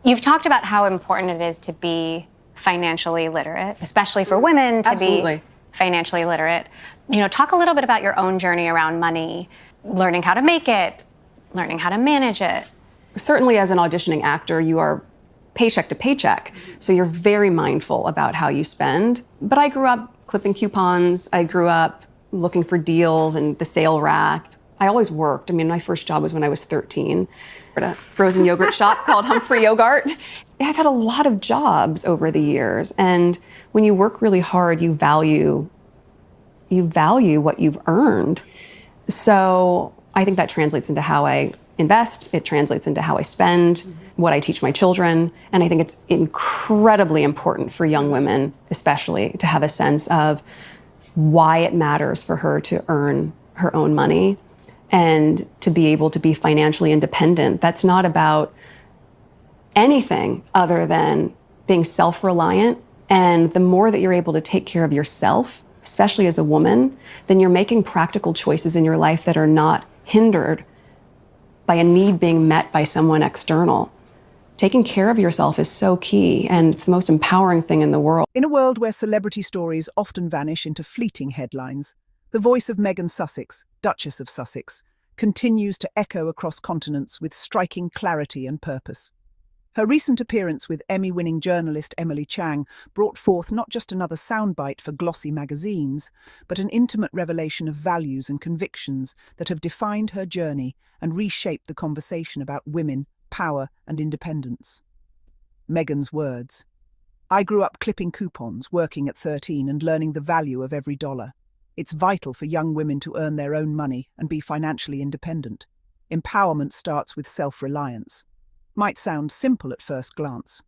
You've talked about how important it is to be financially literate, especially for women to Absolutely. be financially literate. Talk a little bit about your own journey around money, learning how to make it, learning how to manage it. Certainly as an auditioning actor, you are paycheck to paycheck, so you're very mindful about how you spend. But I grew up clipping coupons. I grew up looking for deals and the sale rack. I always worked. My first job was when I was 13 at a frozen yogurt shop called Humphrey Yogurt. I've had a lot of jobs over the years, and when you work really hard, you value what you've earned. So I think that translates into how I invest, it translates into how I spend, what I teach my children, and I think it's incredibly important for young women, especially, to have a sense of why it matters for her to earn her own money and to be able to be financially independent. That's not about anything other than being self-reliant, and the more that you're able to take care of yourself, especially as a woman, then you're making practical choices in your life that are not hindered by a need being met by someone external. Taking care of yourself is so key, and it's the most empowering thing in the world. In a world where celebrity stories often vanish into fleeting headlines, the voice of Meghan Sussex, Duchess of Sussex, continues to echo across continents with striking clarity and purpose. Her recent appearance with Emmy-winning journalist Emily Chang brought forth not just another soundbite for glossy magazines, but an intimate revelation of values and convictions that have defined her journey and reshaped the conversation about women, power, and independence. Meghan's words: "I grew up clipping coupons, working at 13 and learning the value of every dollar. It's vital for young women to earn their own money and be financially independent. Empowerment starts with self-reliance." Might sound simple at first glance,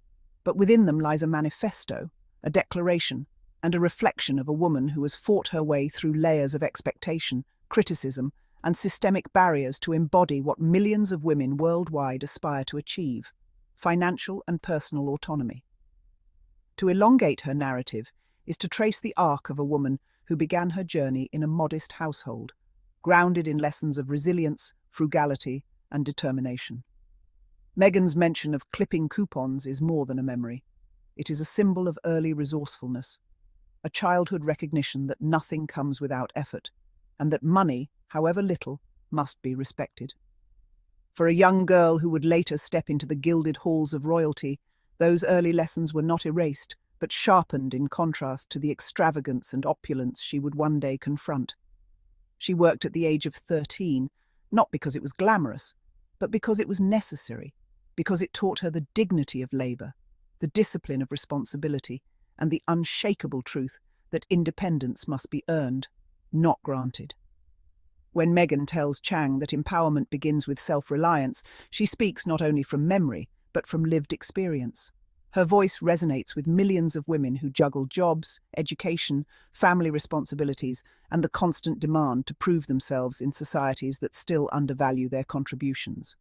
but within them lies a manifesto, a declaration, and a reflection of a woman who has fought her way through layers of expectation, criticism, and systemic barriers to embody what millions of women worldwide aspire to achieve: financial and personal autonomy. To elongate her narrative is to trace the arc of a woman who began her journey in a modest household, grounded in lessons of resilience, frugality, and determination. Meghan's mention of clipping coupons is more than a memory. It is a symbol of early resourcefulness, a childhood recognition that nothing comes without effort, and that money, however little, must be respected. For a young girl who would later step into the gilded halls of royalty, those early lessons were not erased, but sharpened in contrast to the extravagance and opulence she would one day confront. She worked at the age of 13, not because it was glamorous, but because it was necessary, because it taught her the dignity of labor, the discipline of responsibility, and the unshakable truth that independence must be earned, not granted. When Meghan tells Chang that empowerment begins with self-reliance, she speaks not only from memory, but from lived experience. Her voice resonates with millions of women who juggle jobs, education, family responsibilities, and the constant demand to prove themselves in societies that still undervalue their contributions.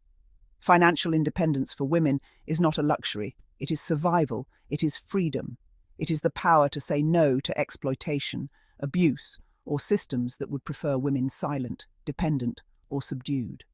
Financial independence for women is not a luxury. It is survival. It is freedom. It is the power to say no to exploitation, abuse, or systems that would prefer women silent, dependent, or subdued.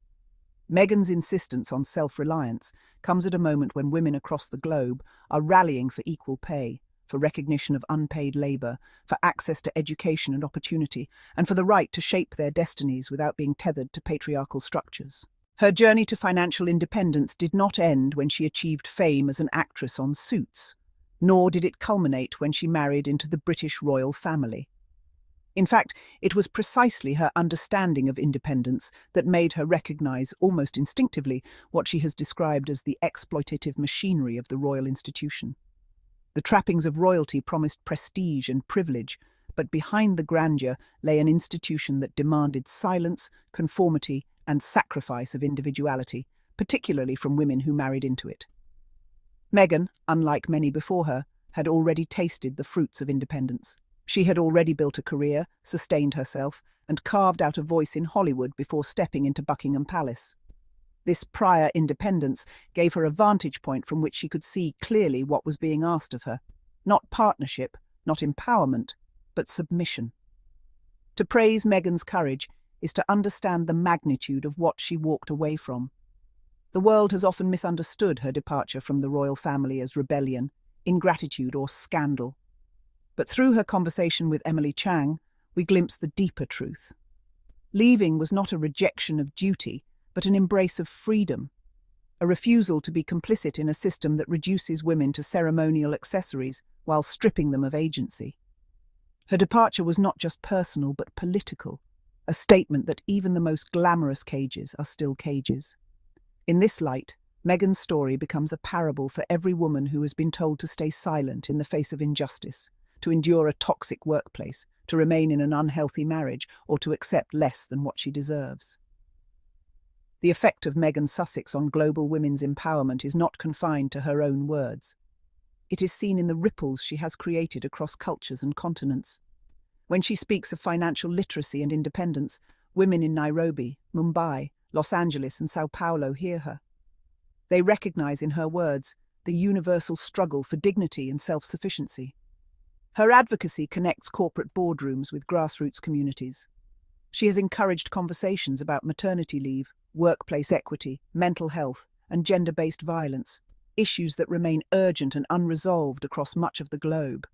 Meghan's insistence on self-reliance comes at a moment when women across the globe are rallying for equal pay, for recognition of unpaid labor, for access to education and opportunity, and for the right to shape their destinies without being tethered to patriarchal structures. Her journey to financial independence did not end when she achieved fame as an actress on Suits, nor did it culminate when she married into the British royal family. In fact, it was precisely her understanding of independence that made her recognize almost instinctively what she has described as the exploitative machinery of the royal institution. The trappings of royalty promised prestige and privilege, but behind the grandeur lay an institution that demanded silence, conformity, and sacrifice of individuality, particularly from women who married into it. Meghan, unlike many before her, had already tasted the fruits of independence. She had already built a career, sustained herself, and carved out a voice in Hollywood before stepping into Buckingham Palace. This prior independence gave her a vantage point from which she could see clearly what was being asked of her. Not partnership, not empowerment, but submission. To praise Meghan's courage is to understand the magnitude of what she walked away from. The world has often misunderstood her departure from the royal family as rebellion, ingratitude, or scandal. But through her conversation with Emily Chang, we glimpse the deeper truth. Leaving was not a rejection of duty, but an embrace of freedom, a refusal to be complicit in a system that reduces women to ceremonial accessories while stripping them of agency. Her departure was not just personal but political, a statement that even the most glamorous cages are still cages. In this light, Meghan's story becomes a parable for every woman who has been told to stay silent in the face of injustice, to endure a toxic workplace, to remain in an unhealthy marriage, or to accept less than what she deserves. The effect of Meghan Sussex on global women's empowerment is not confined to her own words. It is seen in the ripples she has created across cultures and continents. When she speaks of financial literacy and independence, women in Nairobi, Mumbai, Los Angeles, and Sao Paulo hear her. They recognize in her words the universal struggle for dignity and self-sufficiency. Her advocacy connects corporate boardrooms with grassroots communities. She has encouraged conversations about maternity leave, workplace equity, mental health, and gender-based violence, issues that remain urgent and unresolved across much of the globe.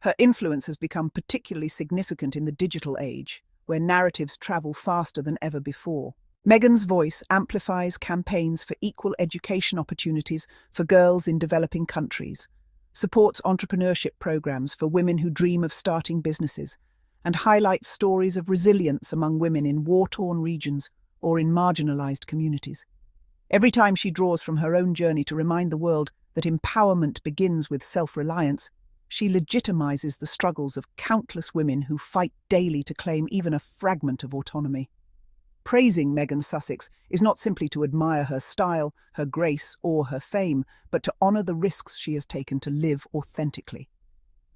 Her influence has become particularly significant in the digital age, where narratives travel faster than ever before. Meghan's voice amplifies campaigns for equal education opportunities for girls in developing countries, supports entrepreneurship programs for women who dream of starting businesses, and highlights stories of resilience among women in war-torn regions or in marginalized communities. Every time she draws from her own journey to remind the world that empowerment begins with self-reliance, she legitimizes the struggles of countless women who fight daily to claim even a fragment of autonomy. Praising Meghan Sussex is not simply to admire her style, her grace, or her fame, but to honor the risks she has taken to live authentically.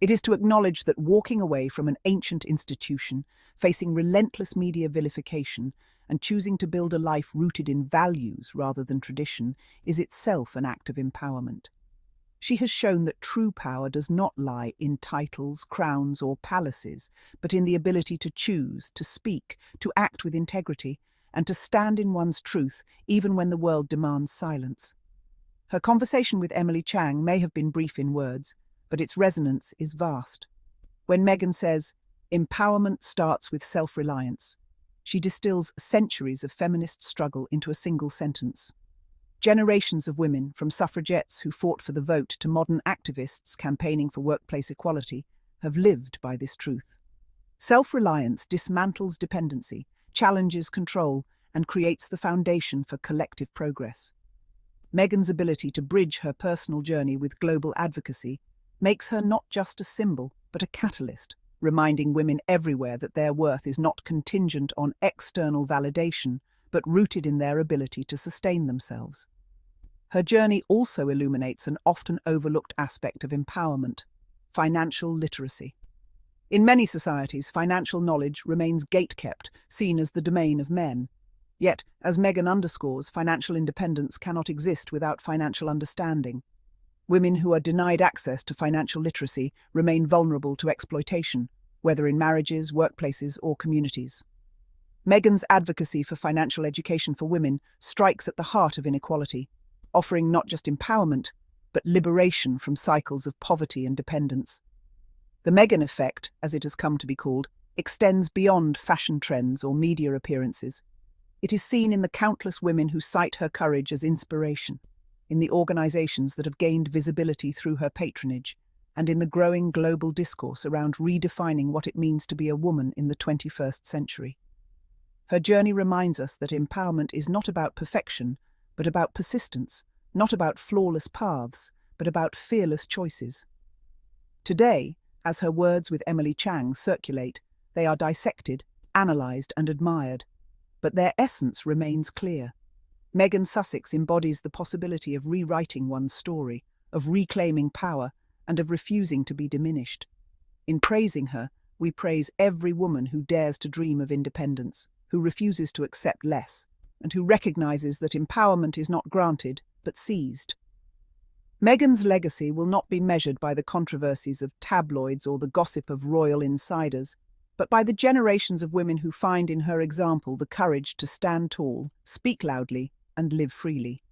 It is to acknowledge that walking away from an ancient institution, facing relentless media vilification, and choosing to build a life rooted in values rather than tradition is itself an act of empowerment. She has shown that true power does not lie in titles, crowns, or palaces, but in the ability to choose, to speak, to act with integrity, and to stand in one's truth even when the world demands silence. Her conversation with Emily Chang may have been brief in words, but its resonance is vast. When Meghan says, "Empowerment starts with self-reliance," she distills centuries of feminist struggle into a single sentence. Generations of women, from suffragettes who fought for the vote to modern activists campaigning for workplace equality, have lived by this truth. Self-reliance dismantles dependency, challenges control, and creates the foundation for collective progress. Meghan's ability to bridge her personal journey with global advocacy makes her not just a symbol, but a catalyst, reminding women everywhere that their worth is not contingent on external validation, but rooted in their ability to sustain themselves. Her journey also illuminates an often overlooked aspect of empowerment: financial literacy. In many societies, financial knowledge remains gate-kept, seen as the domain of men. Yet, as Meghan underscores, financial independence cannot exist without financial understanding. Women who are denied access to financial literacy remain vulnerable to exploitation, whether in marriages, workplaces, or communities. Meghan's advocacy for financial education for women strikes at the heart of inequality, offering not just empowerment, but liberation from cycles of poverty and dependence. The Meghan effect, as it has come to be called, extends beyond fashion trends or media appearances. It is seen in the countless women who cite her courage as inspiration, in the organizations that have gained visibility through her patronage, and in the growing global discourse around redefining what it means to be a woman in the 21st century. Her journey reminds us that empowerment is not about perfection, but about persistence, not about flawless paths, but about fearless choices. Today, as her words with Emily Chang circulate, they are dissected, analysed, and admired, but their essence remains clear. Meghan Sussex embodies the possibility of rewriting one's story, of reclaiming power, and of refusing to be diminished. In praising her, we praise every woman who dares to dream of independence, who refuses to accept less, and who recognizes that empowerment is not granted, but seized. Meghan's legacy will not be measured by the controversies of tabloids or the gossip of royal insiders, but by the generations of women who find in her example the courage to stand tall, speak loudly, and live freely.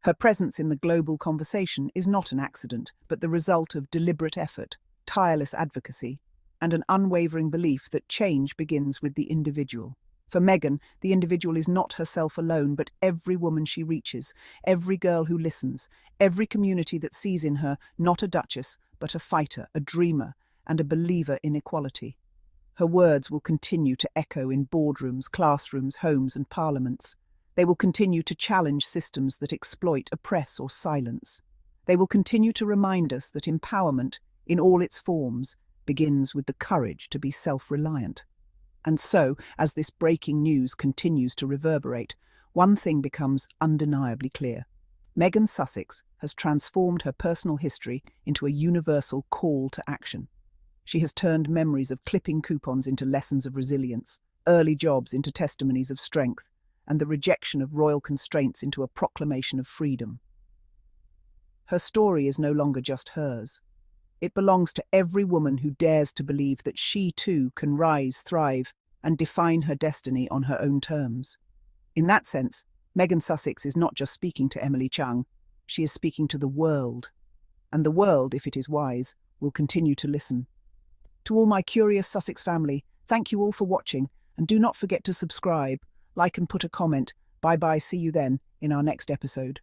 Her presence in the global conversation is not an accident, but the result of deliberate effort, tireless advocacy, and an unwavering belief that change begins with the individual. For Meghan, the individual is not herself alone, but every woman she reaches, every girl who listens, every community that sees in her not a duchess, but a fighter, a dreamer, and a believer in equality. Her words will continue to echo in boardrooms, classrooms, homes, and parliaments. They will continue to challenge systems that exploit, oppress, or silence. They will continue to remind us that empowerment, in all its forms, begins with the courage to be self-reliant. And so, as this breaking news continues to reverberate, one thing becomes undeniably clear. Meghan Sussex has transformed her personal history into a universal call to action. She has turned memories of clipping coupons into lessons of resilience, early jobs into testimonies of strength, and the rejection of royal constraints into a proclamation of freedom. Her story is no longer just hers. It belongs to every woman who dares to believe that she too can rise, thrive, and define her destiny on her own terms. In that sense, Meghan Sussex is not just speaking to Emily Chung, she is speaking to the world. And the world, if it is wise, will continue to listen. To all my curious Sussex family, thank you all for watching, and do not forget to subscribe, like and put a comment. Bye-bye, see you then in our next episode.